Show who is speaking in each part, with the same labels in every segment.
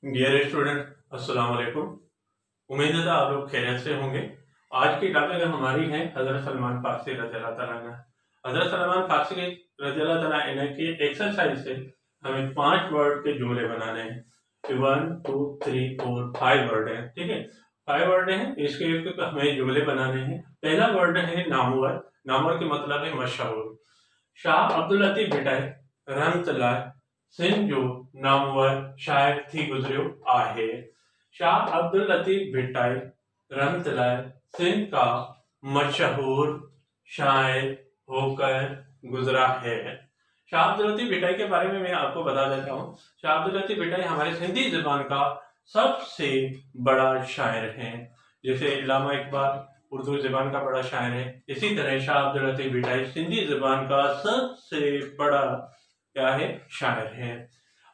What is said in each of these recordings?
Speaker 1: Dear student, अस्सलाम वालेकुम। उम्मीद है आप लोग खैरियत से होंगे। आज की टॉपिक हमारी है हज़रत सलमान फारसी रज़ियल्लाहु तआला अन्हु। हज़रत सलमान फारसी रज़ियल्लाहु तआला अन्हु की एक्सरसाइज से हमें 5 वर्ड के जुमले बनाने हैं। 1 2 3 4 5 वर्ड हैं, ठीक है। 5 वर्ड हैं, इसके हमें जुमले बनाने हैं। पहला वर्ड है नामवर। नामवर के मतलब है मशहूर। शाह अब्दुल लतीफ भिटाई रहमतुल्लाह सिंध जो नामवर शायर थी गुजरियो आहे। शाह अब्दुल लतीफ भिटाई रहमतुल्लाह सिंध का मशहूर शायर होकर गुजरा है। शाह अब्दुल लतीफ भिटाई के बारे में मैं आपको बता देता हूँ। शाह अब्दुल लतीफ भिटाई हमारे सिंधी जुबान का सबसे बड़ा शायर है। जैसे इल्लामा इकबाल उर्दू ज़बान का बड़ा शायर है, इसी तरह शाह अब्दुल लतीफ भिटाई सिंधी ज़बान का सबसे बड़ा क्या है, शायर है।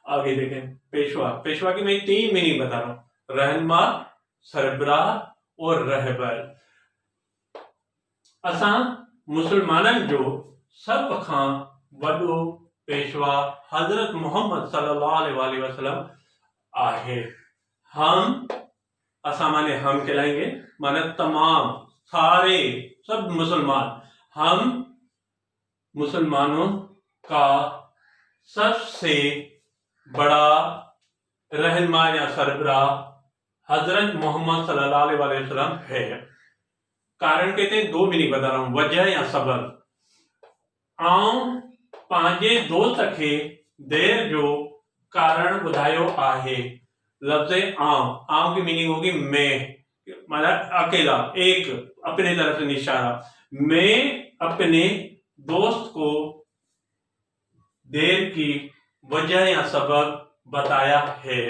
Speaker 1: आगे देखें, पेशवा। पेशवा की मैं 3 मीनिंग बता रहा हूँ, रहनुमा, सरबराह और रहबर। असां मुसलमानन जो सब खां वॾो पेशवा हज़रत मोहम्मद सल्लल्लाहु अलैहि वसल्लम आहे। हम, असां माने हम कहलाएंगे, माने तमाम, सारे, सब मुसलमान। हम मुसलमानों का सबसे बड़ा रहनुमा या सरबराह हजरत मोहम्मद सल्लल्लाहु अलैहि वसल्लम है। कारण कहते हैं, 2 मीनिंग बता रहा हूं, वजह या सबब। आऊं पंहिंजे दोस्त खे देर जो कारण ॿुधायो आहे। लफ्ज़ आऊं की मीनिंग होगी मैं, मतलब अकेला, एक, अपने तरफ से निशाना। मैं अपने दोस्त को देर की वजह या सबब बताया है।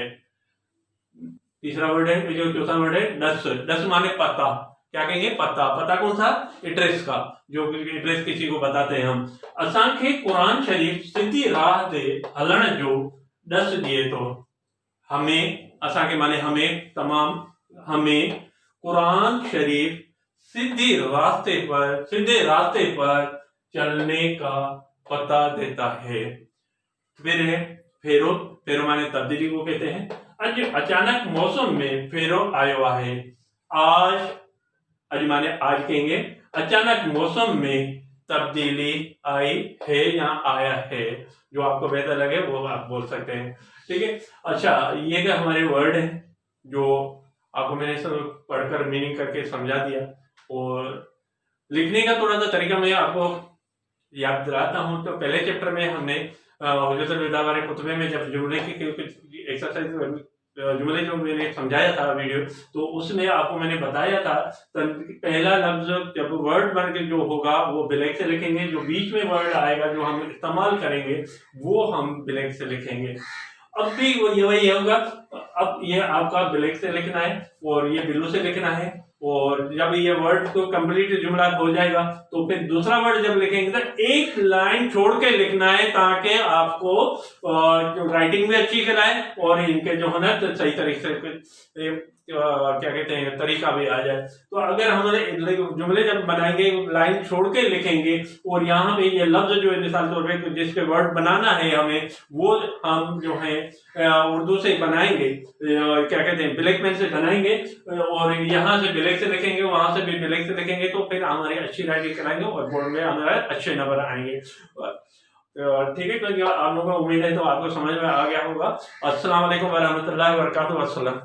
Speaker 1: तीसरा वर्ड है, जो चौथा वर्ड है दस। दस माने पता। क्या कहेंगे, पता। पता कौन सा, एड्रेस का, जो एड्रेस किसी को बताते हैं हम। असांखे कुरान शरीफ सिधी राह ते हलण जो दस दिए तो। हमें, असांखे माने हमें, तमाम, हमें कुरान शरीफ सीधे रास्ते पर चलने का पता देता है। फिर है फेरो। फेरो माने तब्दीली को कहते हैं। अज अचानक मौसम में फेरो आयो आहे। आज माने आज कहेंगे, अचानक मौसम में तब्दीली आई है या आया है। जो आपको बेहतर लगे वो आप बोल सकते हैं, ठीक है। अच्छा, ये क्या हमारे वर्ड हैं जो आपको मैंने सब पढ़कर मीनिंग करके समझा दिया। और लिखने का थोड़ा सा तरीका मैं आपको याद दिलाता हूँ। तो पहले चैप्टर में हमने हुज्जतुल विदा वाले खुतबे में जब जुमले की एक्सरसाइज, जुमले जो मैंने समझाया था वीडियो, तो उसमें आपको मैंने बताया था, पहला लफ्ज जब वर्ड बन के जो होगा वो ब्लैक से लिखेंगे। जो बीच में वर्ड आएगा जो हम इस्तेमाल करेंगे वो हम ब्लैक से लिखेंगे। अब भी वही होगा। अब ये आपका ब्लैक से लिखना है और ये ब्लू से लिखना है। और जब ये वर्ड को कंप्लीट जुमला हो जाएगा तो फिर दूसरा वर्ड जब लिखेंगे तो एक लाइन छोड़ के लिखना है, ताकि आपको राइटिंग भी अच्छी कराए और इनके जो है ना तो सही तरीके से क्या कहते हैं, तरीका भी आ जाए। तो अगर हमने जुमले जब बनाएंगे लाइन छोड़ के लिखेंगे और यहाँ पे ये लफ्ज जो है मिसाल तौर पे जिस पे वर्ड बनाना है हमें, वो हम जो है उर्दू से बनाएंगे, क्या कहते हैं, ब्लैक पेन से बनाएंगे और यहाँ से ब्लैक से लिखेंगे, वहां से भी ब्लैक से लिखेंगे, तो फिर हमारी अच्छी राइटिंग कराएंगे और बोर्ड में हमारे अच्छे नंबर आएंगे। ठीक है, तो आप लोगों को उम्मीद है तो आपको समझ में आ गया होगा। अस्सलाम वालेकुम व रहमतुल्लाहि व बरकातहू।